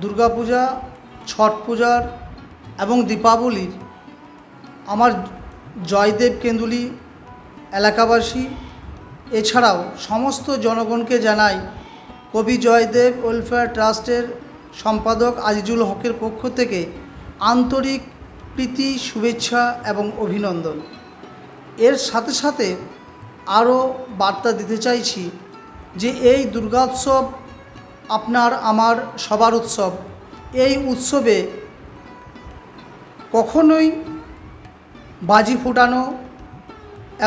দুর্গাপূজা, ছট পূজার এবং দীপাবলির আমার জয়দেব কেন্দুলি এলাকাবাসী এছাড়াও সমস্ত জনগণকে জানাই কবি জয়দেব ওয়েলফেয়ার ট্রাস্টের সম্পাদক আজিজুল হকের পক্ষ থেকে আন্তরিক প্রীতি, শুভেচ্ছা এবং অভিনন্দন। এর সাথে সাথে আরও বার্তা দিতে চাইছি যে এই দুর্গোৎসব আপনার আমার সবার উৎসব। এই উৎসবে কখনোই বাজি ফোটানো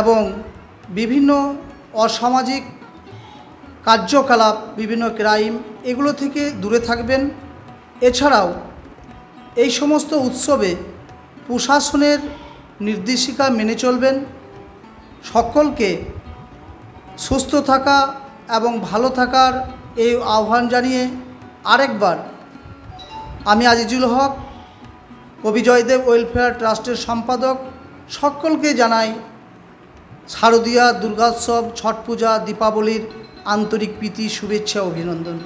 এবং বিভিন্ন অসামাজিক কার্যকলাপ, বিভিন্ন ক্রাইম, এগুলো থেকে দূরে থাকবেন। এছাড়াও এই সমস্ত উৎসবে প্রশাসনের নির্দেশিকা মেনে চলবেন। সকলকে সুস্থ থাকা এবং ভালো থাকার এই আহ্বান জানিয়ে আরেকবার আমি আজিজুল হক, কবি জয়দেব ওয়েলফেয়ার ট্রাস্টের সম্পাদক, সকলকে জানাই শারদীয়া দুর্গোৎসব, ছট পূজা, দীপাবলির আন্তরিক প্রীতি, শুভেচ্ছা, অভিনন্দন।